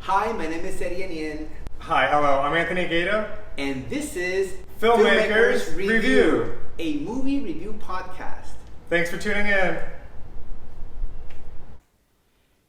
Hi, my name is Eddie Eniel. Hi, hello, I'm Anthony Gaeta. And this is Filmmakers Review, a movie review podcast. Thanks for tuning in.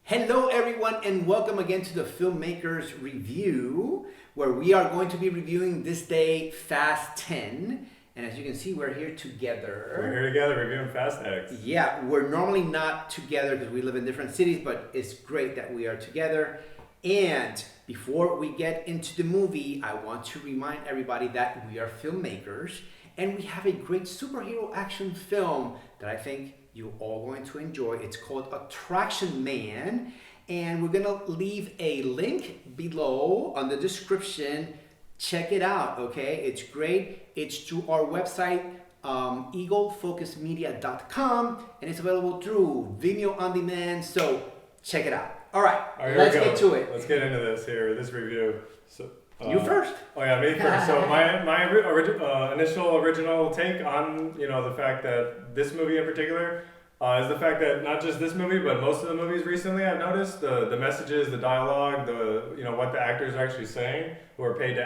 Hello, everyone, and welcome again to the Filmmakers Review, where we are going to be reviewing this day Fast 10. And as you can see, we're here together. We're here together reviewing Fast X. Yeah, we're normally not together because we live in different cities, but it's great that we are together. And before we get into the movie, I want to remind everybody that we are filmmakers and we have a great superhero action film that I think you're all going to enjoy. It's called Attraction Man, and we're gonna leave a link below on the description. Check it out, okay? It's great. It's through our website, eagleFocusMedia.com, and it's available through Vimeo On Demand, so check it out. All right, let's get to it. Let's get into this review. So, you first. Oh yeah, me first. So my initial original take on the fact that this movie in particular is the fact that not just this movie but most of the movies recently I've noticed the messages, the dialogue, what the actors are actually saying who are paid to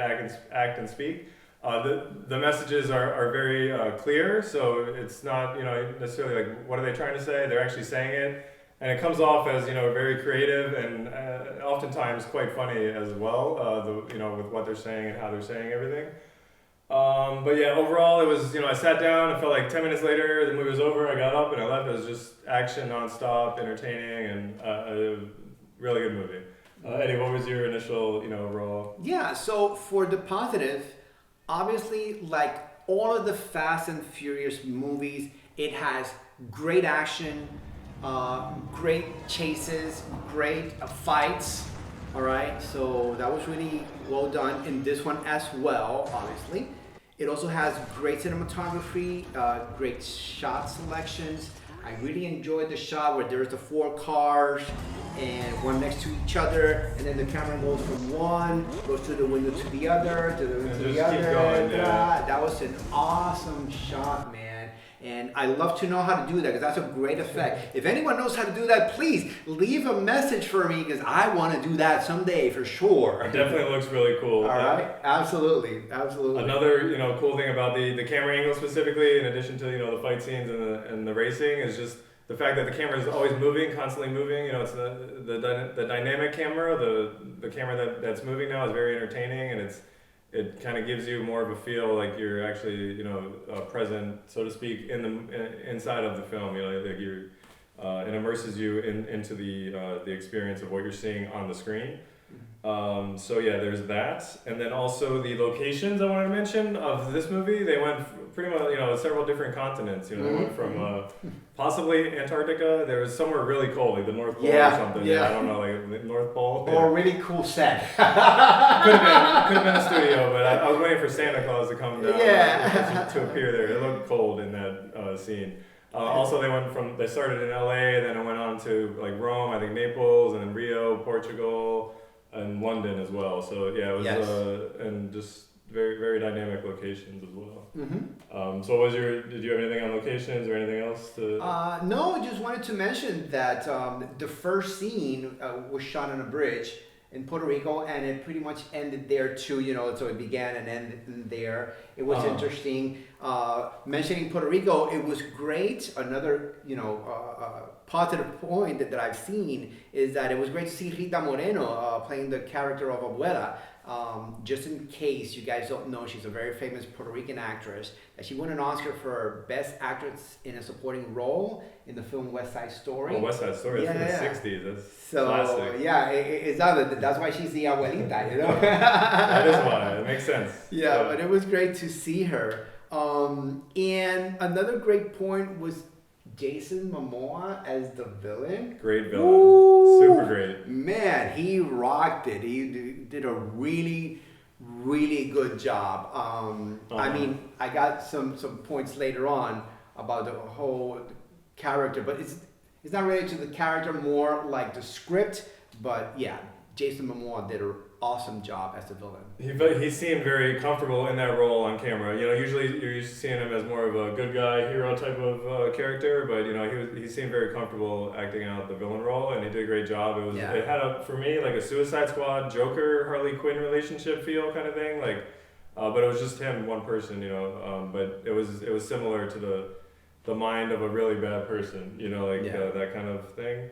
act and speak. The messages are very clear, so it's not necessarily like what are they trying to say. They're actually saying it. And it comes off as very creative and oftentimes quite funny as well. With what they're saying and how they're saying everything. But yeah, overall it was I sat down. I felt like 10 minutes later the movie was over. I got up and I left. It was just action nonstop, entertaining, and a really good movie. Eddie, what was your initial overall? Yeah. So for the positive, obviously, like all of the Fast and Furious movies, it has great action. Great chases, great fights. All right, so that was really well done in this one as well. Obviously, it also has great cinematography, great shot selections. I really enjoyed the shot where there's the 4 cars and one next to each other, and then the camera goes from one, goes through the window to the other, to the window to the other. Going, yeah. That was an awesome shot, man. And I love to know how to do that because that's a great effect. If anyone knows how to do that, please leave a message for me because I want to do that someday for sure. It definitely looks really cool. All right, absolutely. Another cool thing about the camera angle specifically, in addition to the fight scenes and the racing, is just the fact that the camera is always moving, constantly moving. It's the dynamic camera. The camera that's moving now is very entertaining, and it kind of gives you more of a feel like you're actually present, so to speak, inside of the film. Like it immerses you into the experience of what you're seeing on the screen. So yeah, there's that, and then also the locations I wanted to mention of this movie. They went pretty much several different continents. They went from possibly Antarctica. There was somewhere really cold, like the North Pole or something. Yeah. I don't know, like the North Pole. Or a really cool set. Could have been a studio, but I was waiting for Santa Claus to come down to appear there. It looked cold in that scene. Also, they started in LA, and then it went on to like Rome, I think Naples, and then Rio, Portugal, and London as well. So yeah, it was and just very, very dynamic locations as well. Mm-hmm. So did you have anything on locations or anything else to? No, I just wanted to mention that the first scene was shot on a bridge in Puerto Rico, and it pretty much ended there too. So it began and ended there. It was interesting. Mentioning Puerto Rico, it was great. Another positive point that I've seen is that it was great to see Rita Moreno playing the character of Abuela. Just in case you guys don't know, she's a very famous Puerto Rican actress. That she won an Oscar for Best Actress in a Supporting Role in the film West Side Story. Oh, West Side Story, that's from the 60s. That's classic. Yeah, it's that's why she's the abuelita, That is why, it makes sense. Yeah, but it was great to see her. And another great point was Jason Momoa as the villain. Great villain. Ooh, super great. Man, he rocked it. He did a really, really good job. I mean, I got some points later on about the whole character, but it's not related to the character, more like the script. But yeah, Jason Momoa did a awesome job as the villain. He seemed very comfortable in that role on camera. Usually you're used to seeing him as more of a good guy, hero type of character, but he seemed very comfortable acting out the villain role, and he did a great job. It had for me like a Suicide Squad, Joker, Harley Quinn relationship feel kind of thing, but it was just him, one person, but it was similar to the mind of a really bad person, that kind of thing.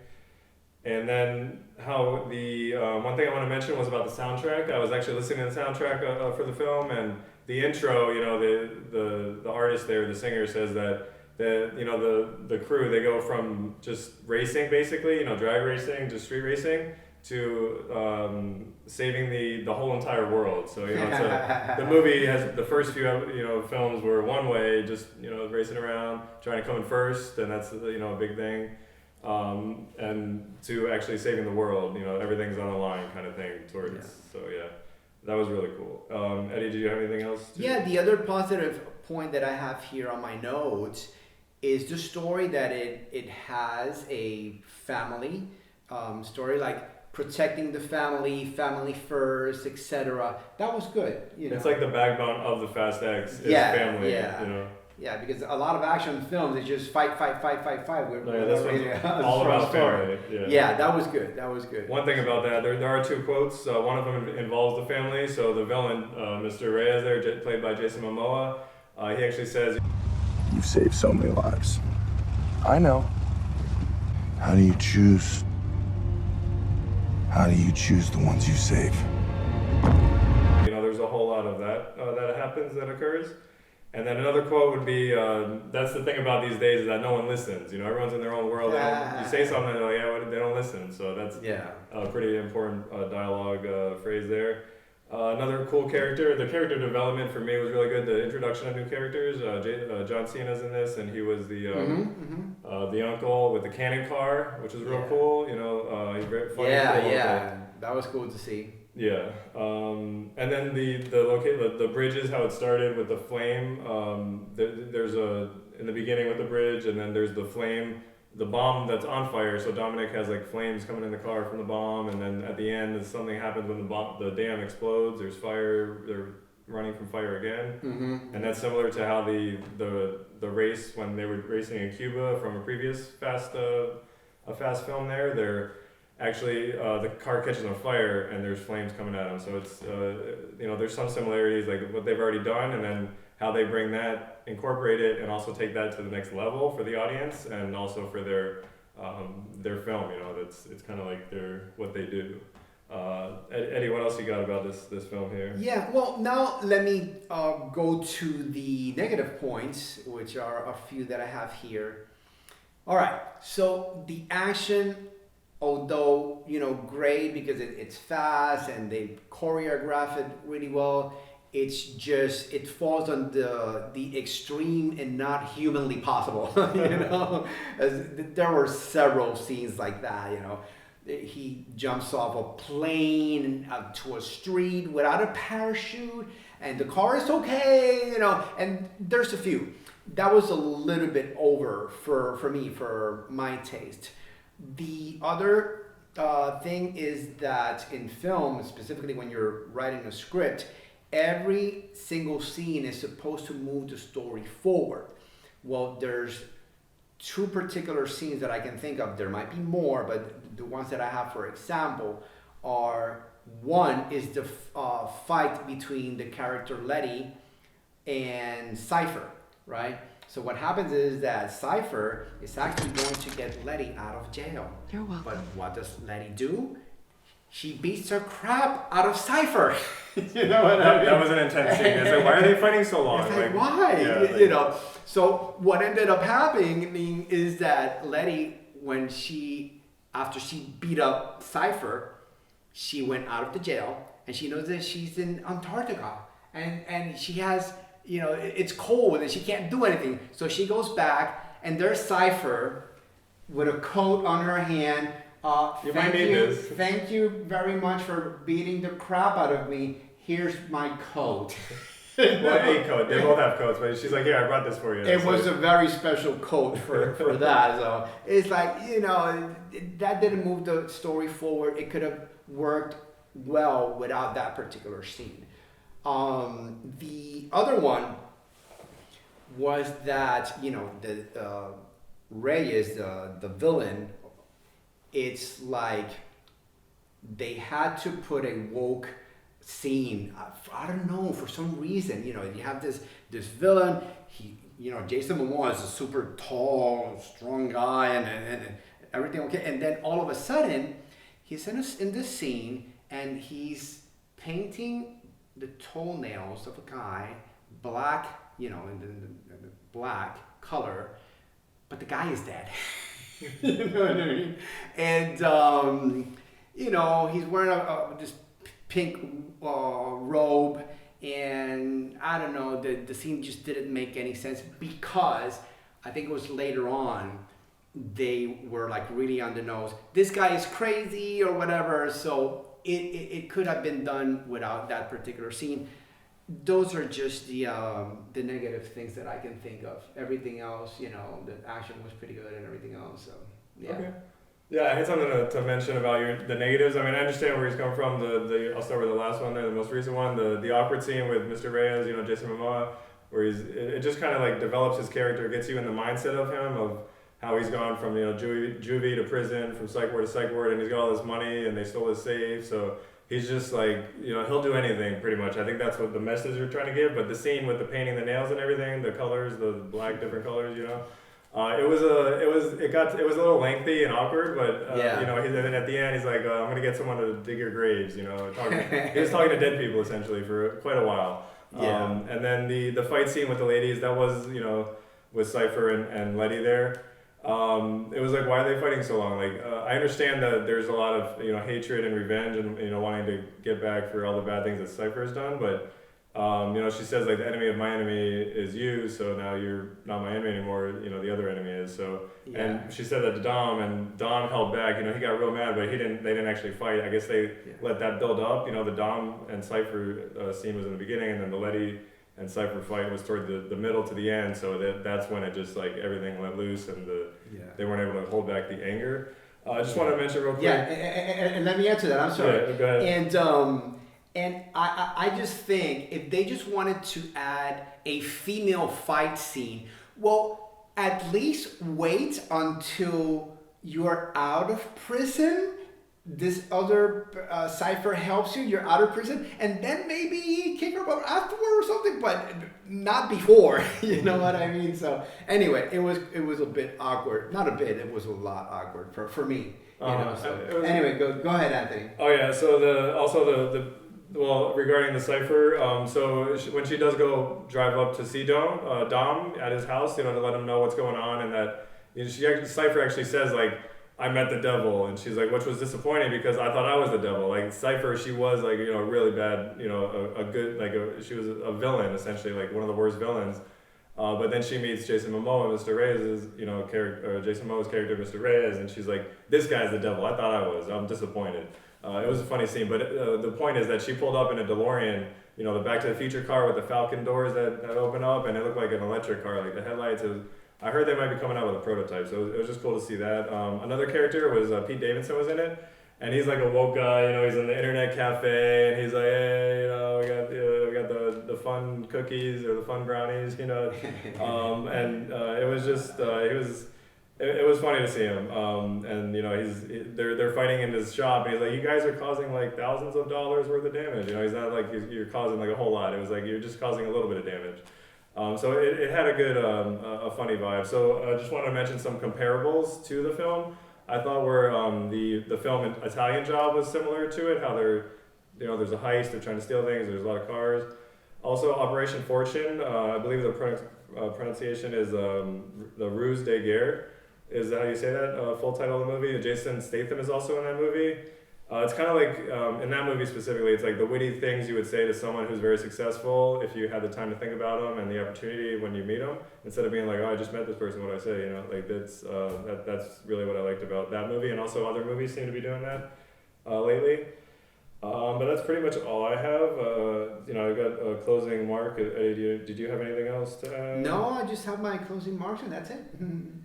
And then how the one thing I want to mention was about the soundtrack. I was actually listening to the soundtrack for the film, and the intro, the artist there, the singer says that the crew, they go from just racing basically, drag racing, just street racing, to saving the whole entire world. So the movie has the first few films were one way, just racing around, trying to come in first, and that's a big thing. And to actually saving the world, everything's on the line kind of thing towards. So that was really cool. Eddie, do you have anything else? The other positive point that I have here on my notes is the story that it has a family story, like protecting the family first, etc. That was good. It's like the backbone of the Fast X is family. Yeah, because a lot of action films, it's just fight. This one's all about family. Yeah, that was good. One thing about that, there are two quotes. One of them involves the family. So the villain, Mr. Reyes there, played by Jason Momoa, he actually says, "You've saved so many lives. I know. How do you choose the ones you save?" There's a whole lot of that occurs. And then another quote would be, that's the thing about these days is that no one listens. Everyone's in their own world. You say something, they're like, they don't listen. So that's a pretty important dialogue phrase there. Another cool character, the character development for me was really good. The introduction of new characters. John Cena's in this, and he was the uncle with the cannon car, which was real cool. He's very funny. That was cool to see. Yeah, and then the bridges, how it started with the flame. There's in the beginning with the bridge, and then there's the flame, the bomb that's on fire. So Dominic has like flames coming in the car from the bomb, and then at the end, something happens when the dam explodes. There's fire. They're running from fire again, and that's similar to how the race when they were racing in Cuba from a previous fast film there. They're actually the car catches on fire and there's flames coming at them, so it's there's some similarities, like what they've already done and then how they bring that, incorporate it, and also take that to the next level for the audience and also for their film. It's kind of like what they do. Eddie, what else you got about this film here? Yeah, well, now let me go to the negative points, which are a few that I have here. All right, so the action, although great because it's fast and they choreograph it really well, it falls on the extreme and not humanly possible. There were several scenes like that. He jumps off a plane to a street without a parachute, and the car is okay. And there's a few that was a little bit over for me, for my taste. The other thing is that in film, specifically when you're writing a script, every single scene is supposed to move the story forward. Well, there's two particular scenes that I can think of. There might be more, but the ones that I have, for example, are one is the fight between the character Letty and Cypher, right? So what happens is that Cypher is actually going to get Letty out of jail. You're welcome. But what does Letty do? She beats the crap out of Cypher. You know what I mean? That was an intense scene. It's like, why are they fighting so long? It's like why? Yeah, So what ended up happening is that Letty, after she beat up Cypher, she went out of the jail and she knows that she's in Antarctica and she has, it's cold and she can't do anything. So she goes back and there's Cypher with a coat on her hand. Thank you very much for beating the crap out of me. Here's my coat. Well, a coat. They both have coats, but she's like, "Here, I brought this for you." It was a very special coat for that. So it's like, that didn't move the story forward. It could have worked well without that particular scene. The other one was that, you know, the Reyes, the villain, it's like they had to put a woke scene. I don't know, for some reason, you know, you have this villain. He, you know, Jason Momoa is a super tall, strong guy, and everything okay. And then all of a sudden, he's in this scene, and he's painting the toenails of a guy black, you know, in the black color, but the guy is dead. You know what I mean? And you know, he's wearing this pink robe, and I don't know, the scene just didn't make any sense, because I think it was later on they were like really on the nose. This guy is crazy or whatever, so it could have been done without that particular scene. Those are just the negative things that I can think of. Everything else, you know, the action was pretty good and everything else. So yeah. Okay. Yeah, I had something to mention about the negatives. I mean, I understand where he's coming from. I'll start with the last one there, the most recent one, the awkward scene with Mr. Reyes, you know, Jason Momoa, where it just kind of like develops his character, gets you in the mindset of him, of how he's gone from, you know, juvie to prison, from psych ward to psych ward, and he's got all this money, and they stole his safe, so he's just like, you know, he'll do anything pretty much. I think that's what the message they're trying to give. But the scene with the painting the nails and everything, the colors, the black different colors, you know, it was a little lengthy and awkward. But you know, then at the end he's like, I'm gonna get someone to dig your graves, you know. He was talking to dead people essentially for quite a while. And then the fight scene with the ladies, that was, you know, with Cypher and Letty there. It was like, why are they fighting so long? Like, I understand that there's a lot of, you know, hatred and revenge and, you know, wanting to get back for all the bad things that Cypher has done. But, you know, she says, like, the enemy of my enemy is you, so now you're not my enemy anymore, you know, the other enemy is. So, and she said that to Dom, and Dom held back, you know, he got real mad, but they didn't actually fight. I guess they let that build up. You know, the Dom and Cypher scene was in the beginning, and then the Letty and Cypher fight was toward the middle to the end, so that's when it just like everything let loose and they weren't able to hold back the anger. I just want to mention real quick. Yeah, and let me answer that. I'm sorry. Yeah, go ahead. And I just think if they just wanted to add a female fight scene, well, at least wait until you're out of prison. This other Cypher helps you, you're out of prison, and then maybe kick her butt afterward or something, but not before. You know what I mean? So anyway, it was a bit awkward. Not a bit, it was a lot awkward for me. You know, so anyway, go ahead, Anthony. Oh yeah, so well, regarding the Cypher, so when she does go drive up to see Dom at his house, you know, to let him know what's going on, and that, you know, Cypher actually says, like, I met the devil, and she's like, which was disappointing because I thought I was the devil. Like Cypher, she was like, you know, really bad, you know, she was a villain essentially, like one of the worst villains. But then she meets Jason Momoa, Mr. Reyes, you know, Jason Momoa's character, Mr. Reyes, and she's like, this guy's the devil. I thought I was. I'm disappointed. It was a funny scene, but the point is that she pulled up in a DeLorean, you know, the Back to the Future car with the Falcon doors that open up, and it looked like an electric car, like the headlights. I heard they might be coming out with a prototype, so it was just cool to see that. Another character was Pete Davidson was in it, and he's like a woke guy, you know, he's in the internet cafe, and he's like, hey, you know, we got the fun cookies or the fun brownies, you know, and it was just, it was funny to see him, and you know, they're fighting in his shop, and he's like, you guys are causing like thousands of dollars worth of damage, you know, he's not like you're causing like a whole lot, it was like you're just causing a little bit of damage. So it had a good, a funny vibe. So I just wanted to mention some comparables to the film. I thought where the film Italian Job was similar to it, how you know, there's a heist, they're trying to steal things, there's a lot of cars. Also Operation Fortune, I believe the pronunciation is the Ruse de Guerre. Is that how you say that? Full title of the movie. Jason Statham is also in that movie. It's kind of like, in that movie specifically, it's like the witty things you would say to someone who's very successful if you had the time to think about them and the opportunity when you meet them, instead of being like, oh, I just met this person, what do I say, you know, like that's really what I liked about that movie, and also other movies seem to be doing that lately. But that's pretty much all I have. I got a closing mark. Eddie, did you have anything else to add? No, I just have my closing marks and that's it.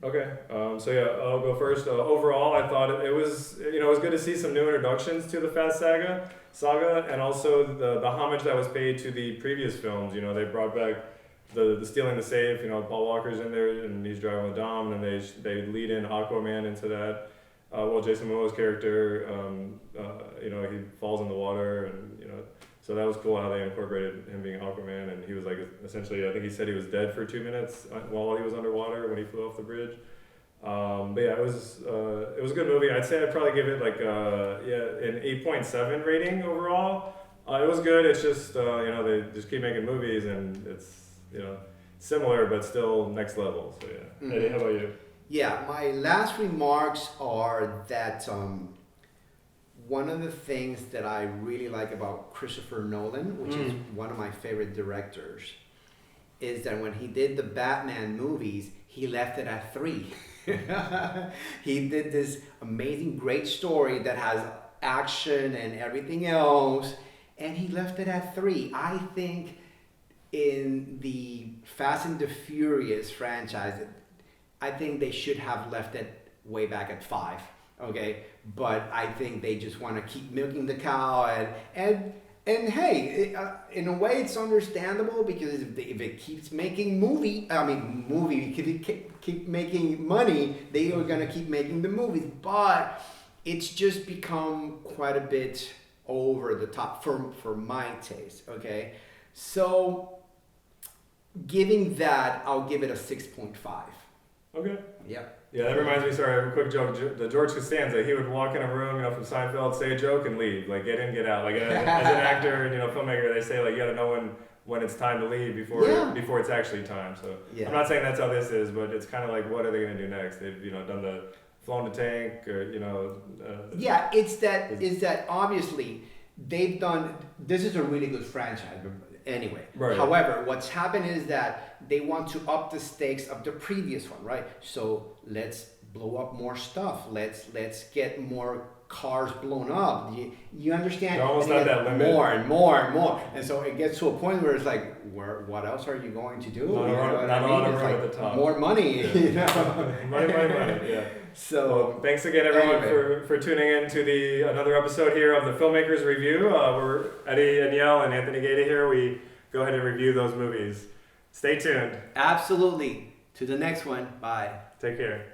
Okay. So yeah, I'll go first. Overall, I thought it was it was good to see some new introductions to the Fast saga, and also the homage that was paid to the previous films. They brought back the stealing the safe. Paul Walker's in there and he's driving with Dom, and they lead in Aquaman into that. Jason Momoa's character, he falls in the water, and so that was cool how they incorporated him being Aquaman, and he was like essentially, I think he said he was dead for 2 minutes while he was underwater when he flew off the bridge. But yeah, it was a good movie. I'd say I'd probably give it like an 8.7 rating overall. It was good. It's just they just keep making movies, and it's similar but still next level. So yeah. Eddie, how about you? Yeah, my last remarks are that one of the things that I really like about Christopher Nolan, which is one of my favorite directors, is that when he did the Batman movies, he left it at 3. He did this amazing, great story that has action and everything else, and he left it at 3. I think in the Fast and the Furious franchise, I think they should have left it way back at 5, okay? But I think they just want to keep milking the cow, and hey, in a way it's understandable, because if it keeps making if it keep making money, they are gonna keep making the movies. But it's just become quite a bit over the top for my taste, okay? So giving that, I'll give it a 6.5. Okay. Yep. Yeah, that reminds me, sorry, a quick joke. The George Costanza, he would walk in a room, from Seinfeld, say a joke and leave. Like, get in, get out. Like, as an actor, filmmaker, they say, like, you gotta know when it's time to leave before it's actually time. So yeah. I'm not saying that's how this is, but it's kind of like, what are they gonna do next? They've, done flown the tank, or, yeah, is that obviously they've done, this is a really good franchise. Anyway, right. However, what's happened is that they want to up the stakes of the previous one, right? So let's blow up more stuff. Let's get more cars blown up. You understand? They're almost at that limit. More and more and more, and so it gets to a point where it's like, what else are you going to do? Not a lot of room at the top. More money. Yeah. money. Yeah. So thanks again, everyone, for tuning in to another episode here of the Filmmakers Review. We're Eddie Eniel and Anthony Gaeta here. We go ahead and review those movies. Stay tuned. Absolutely. To the next one. Bye. Take care.